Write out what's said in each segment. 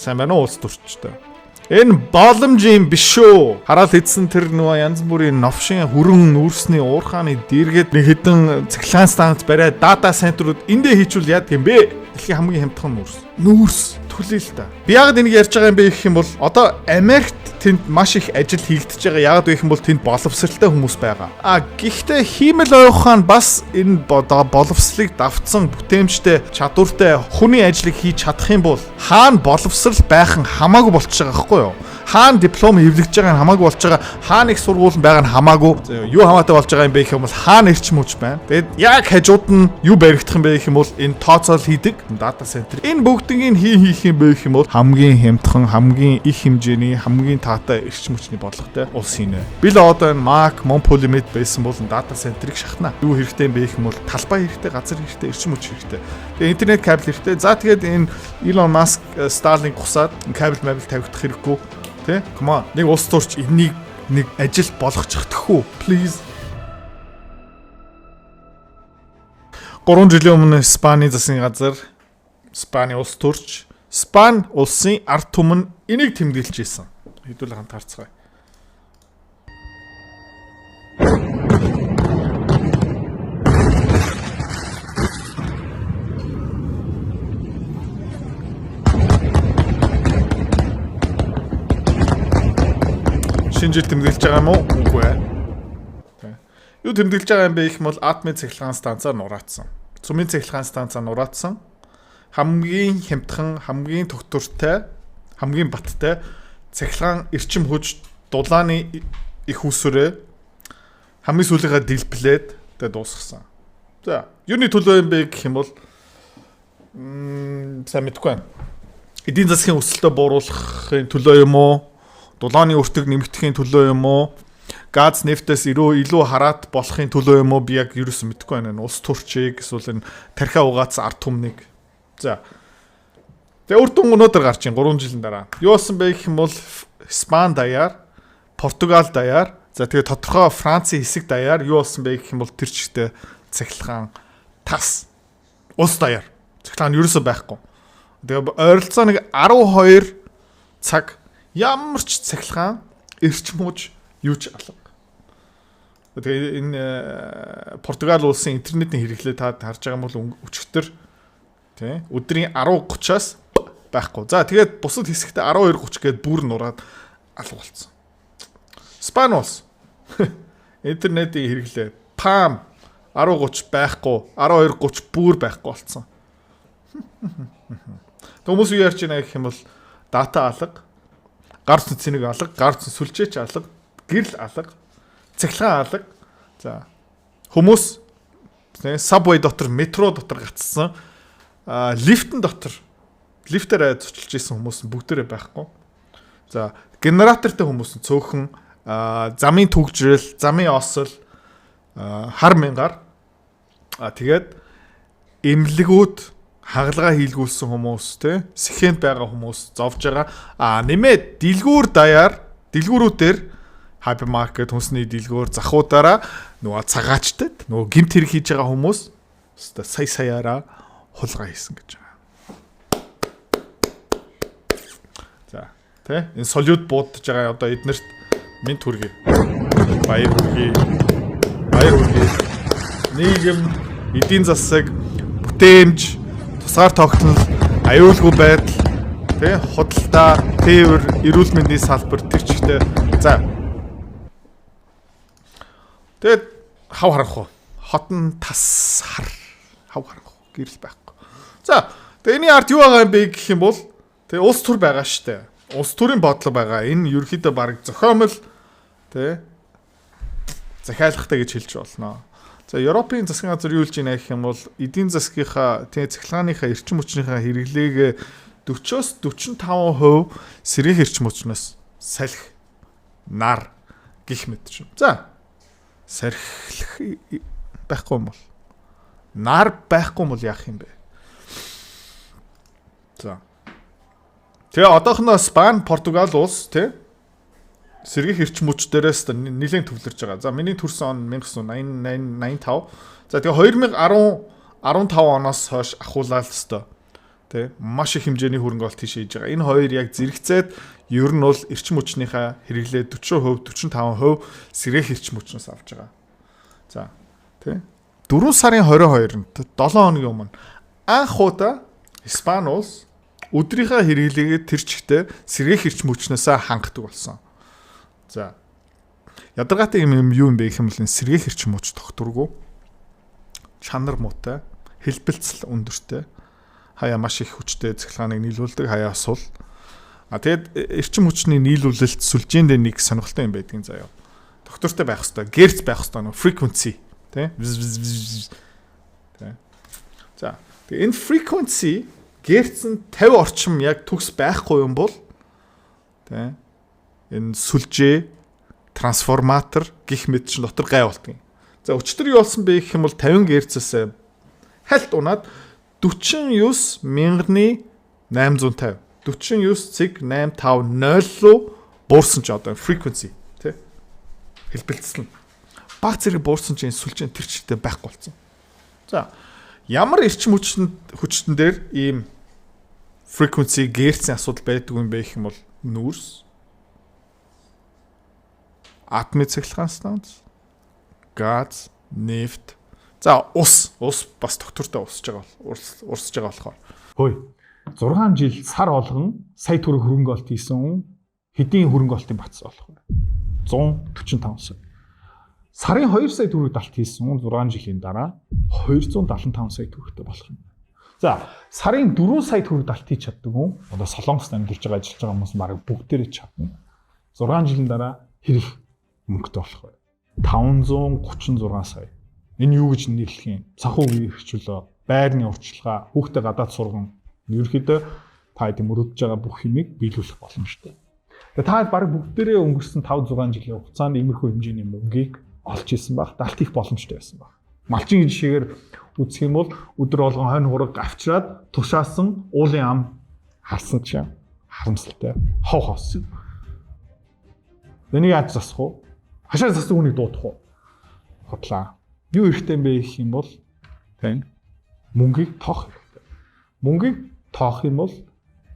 Сайн байна уу улс төрчтэй. Энэ боломж юм биш шүү. Хараад идсэн тэр нөгөө янз бүрийн новшин хүрэн нүүрсний уурхааны дэргээд нэг хэдэн цахилгаан станц бариад дата центрууд эндээ хийчүүл яадаг юм бэ? Дэлхийн хамгийн хямдхан нүүрс. Түлээ л та. Би яг энийг ярьж байгаа юм бэ гэх юм бол одоо Америкт тэнд маш их ажил хийгдэж байгаа. Яг гэх юм бол тэнд боловсралтай хүмүүс байгаа. Гэхдээ хиймэл ойхаан бас энэ боловсралыг давтсан бүтээмжтэй чадвартай хүний ажлыг хийж чадах юм бол хаана боловсрал байх нь хамаагүй болчихж байгаа байхгүй юу? Хаана диплом эвлэгдэж байгаа нь хамаагүй болж байгаа. Хаана их сургууль байгаа нь хамаагүй. Юу хамаатай болж байгаа юм бэ гэх юм бол хаана эрчим хүч байна. Тэгэд яг хажууд нь юу баригдах юм бэ гэх юм бол энэ тооцоол хийдэг дата центр. Энэ бүгднийг хийх юм бэ гэх юм бол хамгийн хямдхан, хамгийн их хэмжээний, хамгийн таатай эрчим хүчний бодлоготой улс хийнэ. Би л одоо энэ Mac, Monpolimet байсан бол дата центрыг шахнаа. Юу хэрэгтэй юм бэ гэх юм бол талбай хэрэгтэй, газар хэрэгтэй, эрчим хүч хэрэгтэй. Тэгээ интернет кабель хэрэгтэй. За тэгээд энэ Elon Musk, Starlink гусаад кабель тавигдах хэрэггүй. Тэ? Come on. Нэг улс төрч энийг нэг ажил болгочихдаггүй. Please. 3 жилийн өмнө Испани засгийн газар, Испани улс төрч, Испани улсын ард түмэн энийг тэмдэглэж ийсэн. Хэдүүл хамт харцгаая. Шинжил тэмдэглэж байгаа юм уу? Үгүй ээ. Юу тэмдэглэж байгаа юм бэ гэх юм бол атомын цахилгаан станцаар нураацсан. Цөмийн цахилгаан станцаар нураацсан. Хамгийн хямдхан, хамгийн тогтвортой, хамгийн баттай цахилгаан эрчим хүч дулааны их усүрээ хамгийн сүүлийнхаа дэлбэлээд тэгээ дуусгасан. За, юуны төлөө юм бэ гэх юм бол сайн мэдэхгүй байна. Эдийн засгийн өсөлтөө бууруулахын төлөө юм уу? Дулааны өртөг нэмэгдэхийн төлөө юм уу? Газ нефтээс илүү хараат болохын төлөө юм уу? Би яг ерөөсөө мэдэхгүй байна. Улс төрчийг эсвэл энэ тархиа угаацсан ард түмнийг. За. Тэгээ үр дүн өнөөдөр гарч ийн 3 жилийн дараа. Юу болсон бэ гэх юм бол Испани даяар, Португал даяар, за тэгээ тодорхой Францын хэсэг даяар юу болсон бэ гэх юм бол тэр чигтээ цахилгаан тас улс даяар. Цахилгаан ерөөсөө байхгүй. Тэгээ ойролцоо нэг 12 цаг ямар ч цахилгаан эрчим хүч юу ч алга. Тэгээ энэ Португал улсын интернетийн хэрэглээ та харж байгаа юм бол өчигдөр тий өдрийн 10:30-аас байхгүй. За тэгээд бусад хэсэгтээ 12:30 гээд бүр нураад алга болсон. Испани улс интернетийн хэрэглээ пам 10:30 байхгүй, 12:30 бүр байхгүй болсон. Хүмүүс юу ярьж байна гэх юм бол дата алга, гар цэцнийг алга, гар сүлжээч алга, гэрэл алга, цахилгаан алга. За хүмүүс subway дотор, метро дотор гацсан, лифтэн дотор лифтээр зочлж исэн хүмүүс бүгдээрээ байхгүй. За генератортай хүмүүс цөөхөн замын түгжрэл, замын осол, хар мянгаар тэгээд эмнэлгүүд хагалгаа хийлгүүлсэн хүмүүс те сэхэнд байгаа хүмүүс зовж байгаа нэмээд дэлгүүрүүдээр хайпермаркет хүнсний дэлгүүр захуудаараа нөгөө цагаачтад нөгөө гимт хэрэг хийж байгаа хүмүүс сая-саяараа хулгай хийсэн гэж байгаа. За те энэ солиуд буудаж байгаа одоо эднэрт минт хүргэе. Баяр хүргэе. Нийгэм эдийн засаг бүтээмж тусгаар тогтнол, аюулгүй байдал, тий худалдаа, тээвэр, эрүүл мэндийн салбар тэр чигтээ. За. Тэгээд хав харах уу? Хотон тас хар. Хав харах уу? Гэрэл байхгүй. За, тэгээд энэ арт юу байгаа юм бэ гэх юм бол тэгээ улс төр байгаа штэ. Улс төрийн бодлого байгаа. Энэ ерөөхдөө баг зохиомл тий захиалгатай гэж хэлж болно. За Европын засгийн газар юу хэлж байна гэх юм бол эдийн засгийнхаа цахилгааныхаа эрчим хүчнийхээ хэрэглээг 40-45% сэргээх эрчим хүчнээс салхи нар гих мэт шүү. За сархилах байхгүй юм бол нар байхгүй юм бол яах юм бэ? За тэгээ одоохондоо Испани, Португал улс тий сэргээх эрчим хүч дээрээс нэлээд төвлөрж байгаа. За миний төрсөн он 1985. За тэгээ 2015 оноос хойш ахуулаад өстой. Тэ маш их хэмжээний хөрөнгө олт тийш хийж байгаа. Энэ хоёр яг зэрэгцээд ер нь бол эрчим хүчнийхаа хэрэглээ 40%, 45% сэргээх эрчим хүчнээс авч байгаа. За тэ 4 сарын 22-нд 7 хоногийн өмнө анх удаа Испани улс өдрийнхөө хэрэглээгээ тэр чигтээ сэргээх эрчим хүчнээс хангадаг болсон. За ядаргаатай юм юу юм бэ гэх юм бол сэргээх эрчим хүч тогтургүй, чанар муутай, хэлбэлцэл өндөртэй, хаяа маш их хүчтэй цахилгааныг нийлүүлдэг, хаяа сул. Тэгээд эрчим хүчний нийлүүлэлт сүлжээнд нэг сонирхолтой юм байдгийн заяа. Доктортой байх хэвээр, герц байх хэвээр, frequency, тэ? Тэ. За, тэгээд энэ frequency герц нь 50 орчим яг төгс байхгүй юм бол тэ энэ сүлжээ, трансформатор гих мэт чинь дотор гай болтгийн. За өчтөр юу болсон бэ гэх юм бол 50 герцээс хальт унаад 49850 49850 руу буурсан ч одоо frequency тий хэлбэлцэл нь баг зэрэг буурсан чинь сүлжээ тэр чигтээ байхгүй болсон. За ямар эрчим хүчтэн дээр ийм frequency герцийн асуудал байдаг юм бэ гэх юм бол нүүрс, атомын цахилгаан станц, газ, нефть. За ус бас доктортой урсж байгаа болохоор. Хөөе. 6 жил сар болгон сая төгрөг хөрөнгө олт хийсэн хэдийн хөрөнгө олтын батс болох вэ? 145 сая. Сарын 2 сая төгрөг далт хийсэн 6 жилийн дараа 275 сая төгрөгтэй болох юм. За сарын 4 сая төгрөг далт хийж чаддаг хүн одоо Солонгост амьдарч байгаа ажиллаж байгаа хүмүүс бараг бүгдээрээ чадна. 6 жилийн дараа хэрэг мөнгөтэй болох вэ? 536 сая. Энэ юу гэж нэрлэх юм? Санхүү хэрэгжүүлээ, байрны урчилгаа, хүүхдээ гадаад сурган ерөөхдөө та хэдийн мөрөдөж байгаа бүх юмыг биелүүлэх боломжтой. Тэгээ та бараг бүгдээрээ өнгөрсөн 5-6 жилийн хугацаанд иймэрхүү хэмжээний мөнгийг олж исэн баг, далт их боломжтой байсан баг. Малчин жишээгээр үзэх юм бол өдөр болгон хонь хураг авчираад тушаасан уулын ам харсан чинь харамсалтай. Хов хос. Энийг яаж засах вэ? Хашаа засах үнийг дуудах уу? Хотлаа. Юу хэрэгтэй юм бэ гэх юм бол тийм мөнгийг тоох хэрэгтэй. Мөнгийг тоох юм бол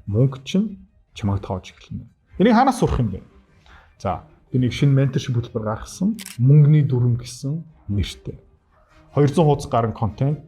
мөнгө чинь чамайг тоож эхэлнэ. Энийг хаанаас сурах юм бэ? За, энийг шинэ менторшип хөтөлбөр гаргасан мөнгөний дүрм гэсэн нэртэй. 200 хуудас гарсан контент,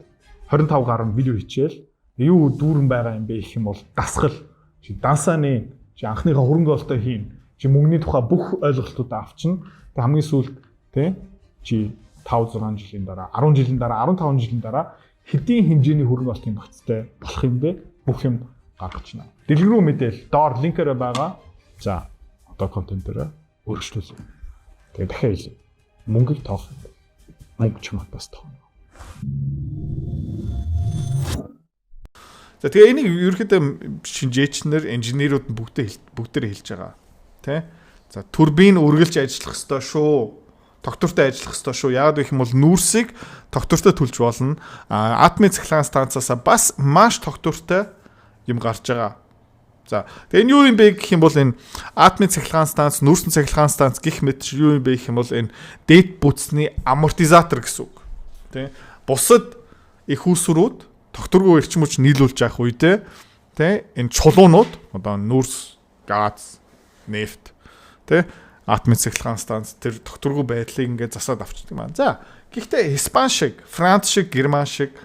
25 гарсан видео хичээл, юу дүүрэн байгаа юм бэ гэх юм бол дасгал, чи дансааны, чи анхныхаа хөрөнгө олтоо хийн, чи мөнгөний тухай бүх ойлголтуудаа авчна. Тэг хамгийн сүүлд тий чи 5-6 жилийн дараа, 10 жилийн дараа, 15 жилийн дараа хэдийн хэмжээний хөрөнгө олтын багцтай болох юм бэ? Бүх юм гаргачна. Дэлгэрүү мэдээл доор линкээр байгаа. За, одоо контентоо өөрчлөлөө. Тэгээ дахиад хэлье. Мөнгөийг тоох. Мөнгө чамд бас тоох. За тэгээ энийг ерөөхдөө шинжээчнэр, инженерүүд бүгдээр хэлж байгаа. Тэ? За турбин үргэлж ажиллах ёстой шүү. Доктортой ажиллах ёстой шүү. Яагаад гэх юм бол нүүрсийг доктортой төлж болно. Атомын цахилгаан станцаас бас маш доктортой юм гарч байгаа. За тэгээ энэ юу юм бэ гэх юм бол энэ атомын цахилгаан станц, нүүрсийн цахилгаан станц гэх мэт юу юм бэ гэх юм бол энэ дээд бүтцний амортизатор гэсэн үг. Тэ? Бусад их үүсвэрүүд докторгүй эрчим хүч нийлүүлж явах үедээ тэ энэ чулуунууд одоо нүүрс, газ, нефть тэ атомын цахилгаан станц тэр докторгүй байдлыг ингээд засаад авчдаг маань. За гэхдээ Испани шиг, Франц шиг, Герман шиг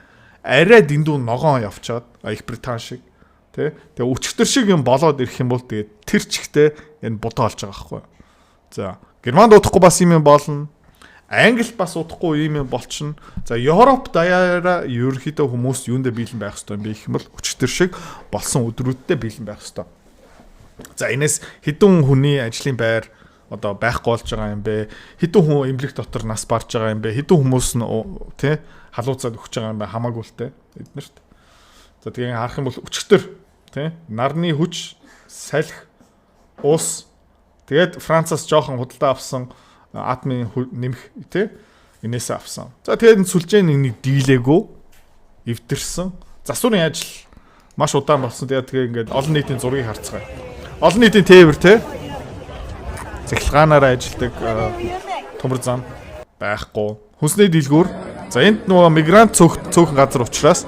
арай дэндүү ногоон явчаад Их Британи шиг тэ тэгээ өчтөр шиг юм болоод ирэх юм бол тэгээд тэр чигтээ энэ будаа олж байгаа байхгүй. За Германд удахгүй бас юм болно. Англид бас удахгүй юм болчихно. За Европ даяараа ерөөхдөө хүмүүс юундэ биелэн байх хэрэгтэй юм бэ гэх юм бол өчтөр шиг болсон өдрүүддээ биелэн байх хэрэгтэй. За энэс хэдэн хүний ажлын байр одоо байхгүй болж байгаа юм бэ? Хэдэн хүн эмнэлэг дотор нас барж байгаа юм бэ? Хэдэн хүмүүс нь тий халууцаад өгч байгаа юм бэ? Хамаагүй л те эднэрт. За тэгээ харах юм бол өчтөр тий нарны хүч, салхи, ус тэгээд Францаас жоохон худалдаа авсан атомын нэмэх тий энээсээ авсан. За тэгээд сүлжээний нэг дийлээгөө эвдэрсэн. Засварын ажил маш удаан болсон. Тэгээд ингээд олон нийтийн зургийг харцгаая. Олон нийтийн тээвэр тий цахилгаанаараа ажилладаг төмөр зам байхгүй. Хүнсний дийлгүүр. За энд нөгөө мигрант цөөхөн газар учраас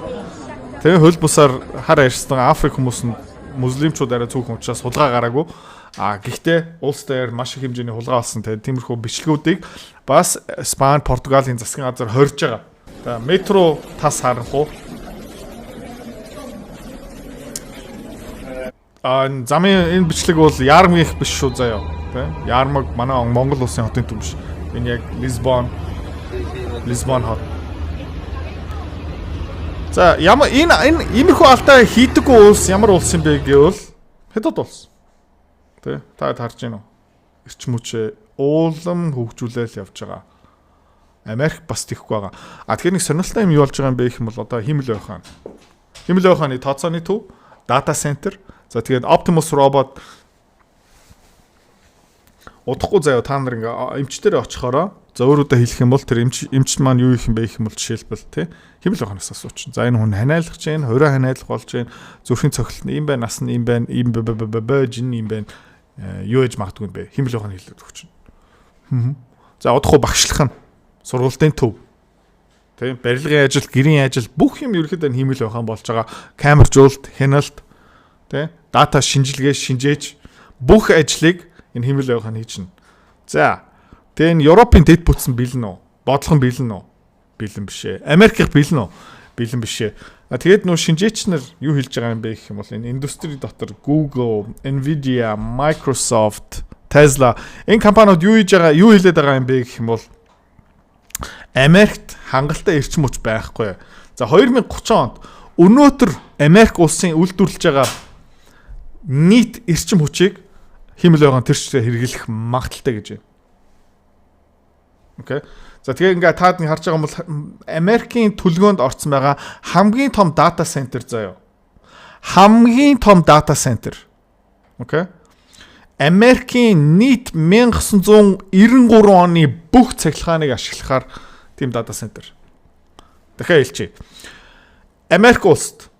Тэгээ хөл бусаар хар арьссан Африк хүмүүс нь муслимчууд арай цөөхөн учраас хулгай гараагүй. Гэхдээ улс дээр маш их хэмжээний хулгай болсон. Тэгээ тиймэрхүү бичлэгүүдийг бас Испани, Португалийн засгийн газар хорж байгаа. За метро тас харанхуу. Замын энэ бичлэг бол Ярмгийнх биш шүү заяа. Тэ? Ярмаг манай Монгол улсын хотын төв биш. Энэ яг Лисбон хот. За ямар энэ иймэрхүү алдаа хийдэггүй улс ямар улс юм бэ гэвэл Хятад улс. Тэ? Та харж байна уу? Эрчим хүчээ уулам хөгжүүлэл явж байгаа. Америк бас тийхгүй байгаа. Тэгэхээр нэг сонирхолтой юм юу болж байгаа юм бэ гэх юм бол одоо Химмэл ойн хаан. Химмэл ойн хааны тооцооны төв, дата центр. За тэгээд Optimus robot удахгүй заяа та нар ингээ эмчтэрээ очихороо за өөрөдөө хэлэх юм бол тэр эмч маань юу их юм бэ гэх юм бол жишээлбэл тий Химмэл ойн хаанаас асууч. За энэ хүн ханиалах чинь, хорой ханиалах болж чинь, зүрхийн цохилт нь юм байна, нас нь юм байна, юм жин юм байна. Юу ээж магадгүй юм бэ? Химмэл ойн хаан хэлээд өгч чинь. За удахгүй багшлах нь сургуулийн төв. Тэ барилгын ажил, гэрийн ажил бүх юм ерөөхдөө Химмэл ойн хаан болж байгаа. Камер жуулт, хяналт, тэ дата шинжилгээ шинжээж бүх ажлыг энэ Химмэл ойн хаан хийж чинь. За тэгээ энэ Европын дэд бүтсэн бэлэн үү? Бодлогон бэлэн үү? Бэлэн биш ээ. Америкийн бэлэн үү? Бэлэн биш ээ. Тэгээд нөө шинжээч нар юу хэлж байгаа юм бэ гэх юм бол энэ индустри дотор Google, Nvidia, Microsoft, Tesla энэ компаниуд юу хэлээд байгаа юм бэ гэх юм бол Америкт хангалттай эрчим хүч байхгүй. За 2030 онд өнөөдөр Америк улсын үйлдвэрлэж байгаа нийт эрчим хүчийг Химмэл ойн хаан тэрчээ хэрэглэх магадaltaй гэж байна. Окей. За тэгээ ингээ таад нэг харж байгаа юм бол Америкийн төлгөөнд орсон байгаа хамгийн том дата центр заяа. Хамгийн том дата центр. Окей. Америкийн нийт 1993 оны бүх цахилгааныг ашиглахаар тийм дата центр. Дахиад хэлчихье. Америк улсад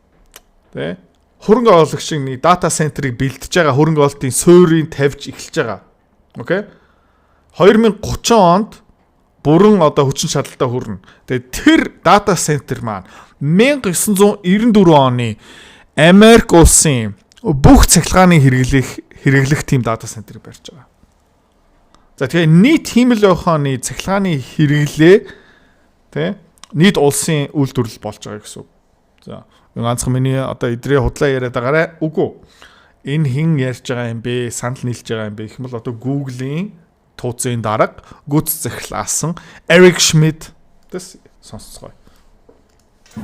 тэ хөрөнгө оруулагчийн нэг дата центрыг бэлдэж байгаа хөрөнгө оруулалтын суурийг тавьж эхэлж байгаа. Окей. 2030 онд бүрэн одоо хүчин чадалтай хүрнэ. Тэгээ тэр дата центр маань 1994 оны Америк улсын бүх цахилгааны хэрэглэх тийм дата центрыг барьж байгаа. За тэгээ нийт Химмэл ойн хааны цахилгааны хэрэглээ тэ нийт улсын үйлдвэрлэл болж байгаа гэсэн үг. За ганцхан миний одоо идрээ худлаа яриад байгаарэ. Үгүй. Энэ хин ярьж байгаа юм бэ? Санал нийлж байгаа юм бэ? Гэх юм бол одоо Google-ийн тууцын дарга гүйц захирлаасан Eric Schmidt this сонсцгоо.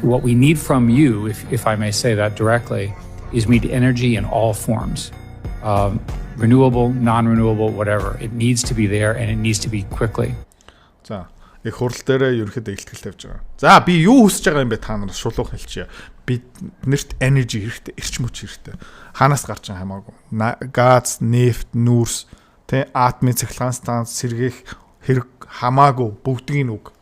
What we need from you, if I may say that directly, is we need energy in all forms. Renewable, non-renewable, whatever. It needs to be there and it needs to be quickly. За, их хурал дээрээ ерөөхдөө илтгэл тавьж байгаа. За, би юу хүсэж байгаа юм бэ та нараас шулуух хэлчихье. Биднэрт energy хэрэгтэй, эрчим хүч хэрэгтэй. Хаанаас гарч байгаа хамаагүй. Газ, нефть, нүүрс, тэ атомын цахилгаан станц сэргээх хэрэг хамаагүй бүгдгийн үг.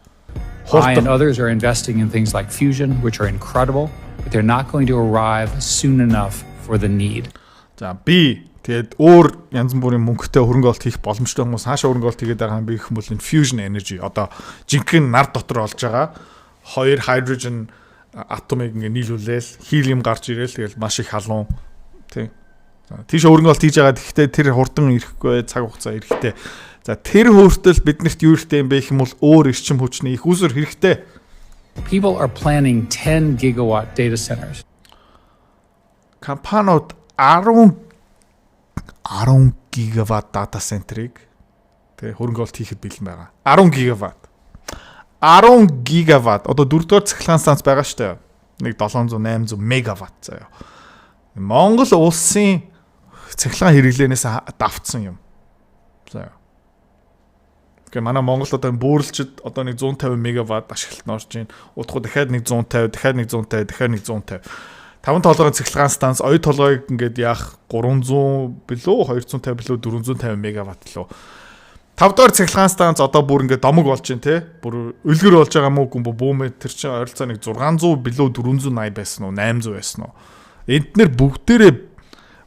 I and others are investing in things like fusion, which are incredible, but they're not going to arrive soon enough for the need. За би тэгээд өөр янз бүрийн мөнгөтэй хөрөнгө оруулалт хийх боломжтой хүмүүс хаашаа хөрөнгө оруулалт хийгээд байгаа юм бэ гэх юм бол энэ fusion energy одоо жинхэнэ нар дотор олж байгаа хоёр hydrogen атомыг ингээ нийлүүлээл helium гарч ирээл тэгэл маш их халуун тий. Тийш хөрөнгө оруулалт хийж байгаа гэхдээ тэр хурдан ирэхгүй цаг хугацаа ирэхтэй. За тэр өөртөл биднэрт юу хэрэгтэй юм бэ гэх юм бол өөр эрчим хүчний их усүр хэрэгтэй. People are planning 10 gigawatt data centers. Компаниуд 10 гигаватт дата центрийг тэг хөрөнгө оруулалт хийхэд бэлэн байгаа. 10 гигаватт. 10 гигаватт. Одоо 4-р цахилгаан станц байгаа шүү дээ. Нэг 700 800 мегаватт заяа. Монгол улсын цахилгаан хэрэглэнээс давтсан юм. Заяа. Гэхдээ манай Монгол одоо бөөрөлчд одоо нэг 150 мегаватт ашиглалт нь орж ийн. Удахгүй дахиад нэг 150, дахиад нэг 150, дахиад нэг 150. 5 толгойн цахилгаан станц оюу толгойг ингээд яах 300 билүү 250 билүү 450 мегаватт лөө. 5 дахь цахилгаан станц одоо бүр ингээд домог болж байна те. Бүр өлгөр болж байгаа мó гүмб бүүмэ тэр чинь ойролцоо нэг 600 билүү 480 байсан уу 800 байсан уу. Эднэр бүгдээрээ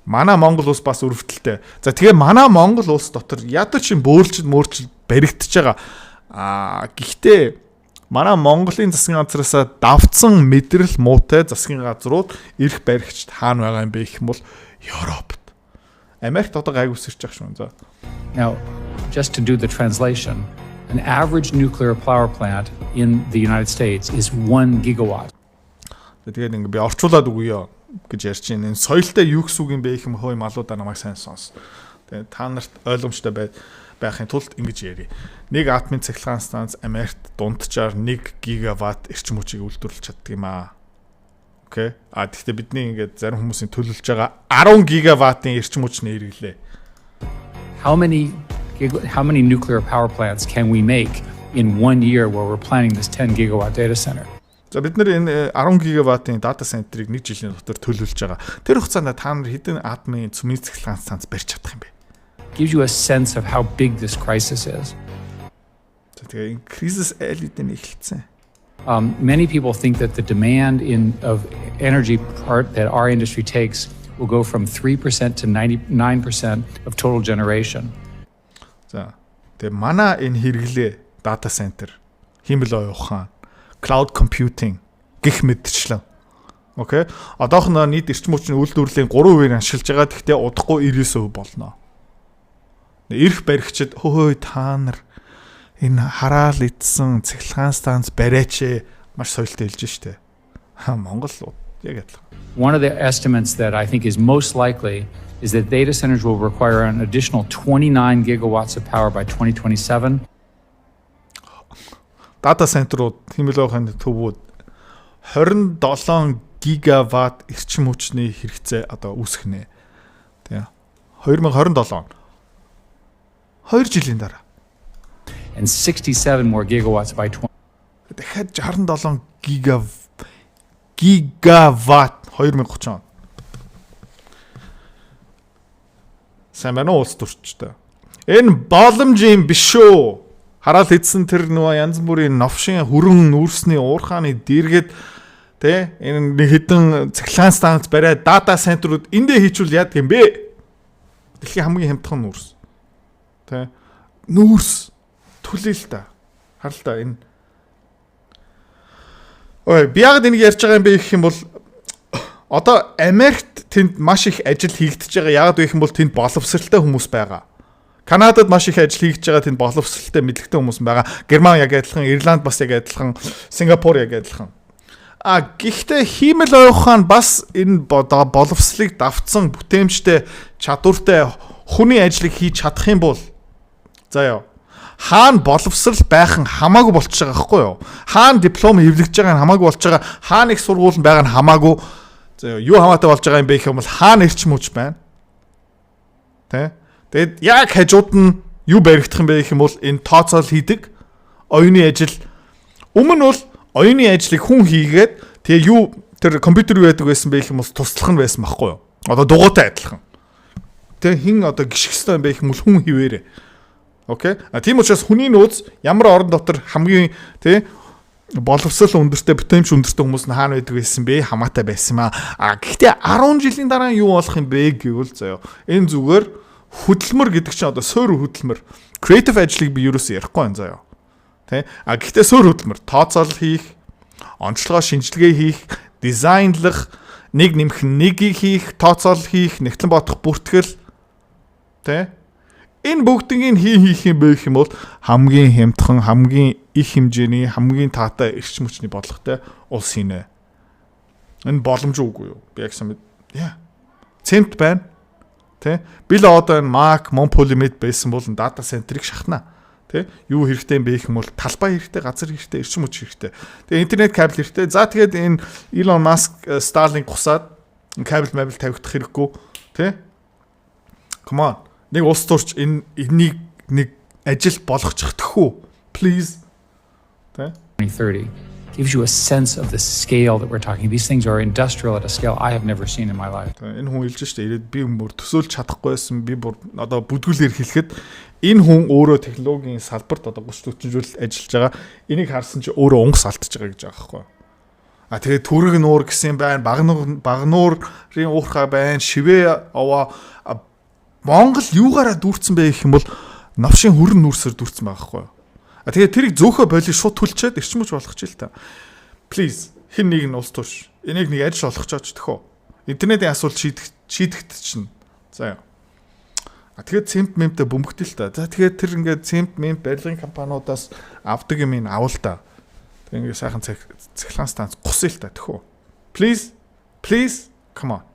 манай Монгол улс бас өрөвдөлтэй. За тэгээ манай Монгол улс дотор ядаж шин бөөрчд баригдчихэж байгаа. Гэхдээ Манай Монголын засгийн газраас давцсан мэдрэл муутай засгийн газрууд эрх баригчд хаана байгаа юм бэ гэх юм бол Европт. Америкт одоо гайг үсэрч байгаа шүү. За. Now, just to do the translation, an average nuclear power plant in the United States is 1 gigawatt. Тэгээд ингээ би орчуулад өгье гэж ярьж байна. Энэ соёлтой юу гэсэн үг юм бэ гэх юм хөөе малуудаа намайг сайн сонс. Тэгээд та нарт ойлгомжтой байхын тулд ингэж ярив. Нэг атомын цахилгаан станц Америкт дунджаар 1 гигаватт эрчим хүчийг үйлдвэрлэж чаддаг юм аа. Окей. Тэгэхдээ бидний ингээд зарим хүмүүсийн төлөвлөж байгаа 10 гигаваттын эрчим хүчний хэрэглээ. How many nuclear power plants can we make in 1 year where we're planning this 10 gigawatt data center? За бид нар энэ 10 гигаваттын дата центрийг 1 жилийн дотор төлөвлөж байгаа. Тэр хугацаанд та нар хэдэн атомын цөмийн цахилгаан станц барьж чадах юм бэ? Gives you a sense of how big this crisis is. За тэгээ энэ кризис аль хэдийн эхэлсэн. Many people think that the demand of energy part that our industry takes will go from 3% to 99% of total generation. За тэгээ манай энэ хэрэглээ data center, химэл оюухан, cloud computing гэх мэтчлэн. Окей. Одоохоно нийт эрчим хүчний үйлдвэрлэлийн 3% ашиглаж байгаа. Гэхдээ удахгүй 99% болно. Эрх баригчид хөөе та нар энэ хараал идсэн цахилгаан станц бариач маш соёлтой хэлж штэ. Монгол яг адилхан. One of the estimates that I think is most likely is that data centers will require an additional 29 gigawatts of power by 2027. Data center-ууд хэмэл байхын төвүүд 27 гигаватт эрчим хүчний хэрэгцээ одоо үүсэх нэ. Тэгээ 2027 он. 2 жилийн дараа. And 67 more gigawatts by 20. Дахиад 67 гигаватт 2030 он. Сайн байна уу улс төрчтэй. Энэ боломж юм биш үү? Хараал хийдсэн тэр нөгөө янз бүрийн новшин хүрэн нүүрсний уурхааны дэргэд тэ энэ нэг хідэн цахилгаан станц бариад дата центрууд эндээ хийчүүл яадаг юм бэ? Дэлхийн хамгийн хямдхан нүүрс. Тэ нүүрс түлээл та. Харал та энэ. Ой, би яг энийг ярьж байгаа юм бэ гэх юм бол одоо Америкт тэнд маш их ажил хийгдэж байгаа. Яг гэх юм бол тэнд боловсралтай хүмүүс байгаа. Канадад маш их ажил хийж байгаа тэнд боловсралтай мэдлэгтэй хүмүүс байгаа. Герман яг адилхан, Ирланд бас яг адилхан, Сингапур яг адилхан. Гэхдээ хиймэл оюухан бас энэ боловсралыг давтсан бүтээмжтэй чадвартай хүний ажлыг хийж чадах юм бол заяа хаана боловсрал байх нь хамаагүй болчихж байгаа байхгүй юу? Хаана диплом хэвлэгдэж байгаа нь хамаагүй болж байгаа. Хаана их сургууль нь байгаа нь хамаагүй. Заяа юу хамаатай болж байгаа юм бэ гэх юм бол хаана эрчим хүч байна? Тэ? Тэгэд яг хажууд нь юу баригдах юм бэ гэх юм бол энэ тооцоол хийдэг оюуны ажил. Өмнө нь бол оюуны ажлыг хүн хийгээд тэгээ юу тэр компьютер юу байдаг байсан бэ гэх юм бол туслах нь байсан байхгүй юу? Одоо дугуйтай адилхан. Тэ хин одоо гიშгэх хэрэгтэй юм бэ гэх юм бол хүн хിവэрэ. Окей. Тийм учраас хүний нөөц ямар орон дотор хамгийн тий боловсрал өндөртэй бүтээмж өндөртэй хүмүүс нь хаана байдаг байсан бэ? Хамаатай байсан юм аа. Гэхдээ 10 жилийн дараа юу болох юм бэ гэвэл заяа. Энэ зүгээр хөдөлмөр гэдэг чинь одоо суур хөдөлмөр. Creative ажлыг би юуроос ярихгүй байна заяа. Тэ? Гэхдээ суур хөдөлмөр тооцоол хийх, онцлогоо шинжилгээ хийх, дизайнлах, нэг нэмэх нэгийг хийх, тооцоол хийх, нэгтлэн бодох бүртгэл тэ? Энэ бүгднийг хийх юм бэ гэх юм бол хамгийн хямдхан, хамгийн их хэмжээний, хамгийн таатай эрчим хүчний бодлоготой улс хийнэ. Энэ боломж үгүй юу? Би яг сайн яа. Цемт байна. Тэ? Би л одоо энэ Mac, Monpolymed байсан бол дата центрыг шахнаа. Тэ? Юу хэрэгтэй юм бэ гэх юм бол талбай хэрэгтэй, газар хэрэгтэй, эрчим хүч хэрэгтэй. Тэгээ интернет кабель хэрэгтэй. За тэгээд энэ Elon Musk, Starlink гусаад кабель тавигдах хэрэггүй. Тэ? Come on. Нэг улс төрч энийг нэг ажил болгочихдох уу? Please. Тэ? 2030 gives you a sense of the scale that we're talking. These things are industrial at a scale I have never seen in my life. Энэ хүн хэлж штэ ирээд би бүр төсөөлж чадахгүйсэн би бүр одоо бүдгүүлээр хэлэхэд энэ хүн өөрөө технологийн салбарт одоо 30-40 жил ажиллаж байгаа. Энийг харсан чи өөрөө унгас алдчихж байгаа гэж байгаа байхгүй. Тэгээд түрэг нуур гэсэн байна, багнуурын уурхай байна, шивээ овоо Монгол юугаараа дүүрсэн бэ гэх юм бол новшин хүрэн нүүрсээр дүүрсэн байгаа байхгүй. Тэгээ тэрийг зөөхө болий шууд түлчээд эрчимч болгочих л та. Please хин нэг нь улс турш. Энийг нэг ажил олгочооч төхөө. Интернетийн асуулт шийдэгт чинь. За яа. Тэгээд цемп мемтэй бөмбөгдөл та. За тэгээд тэр ингээд цемп мемп барилгын компаниудаас авдаг юм ин авал та. Тэгээд ингээд сайхан цахилгаан станц гусъя л та төхөө. Please come on.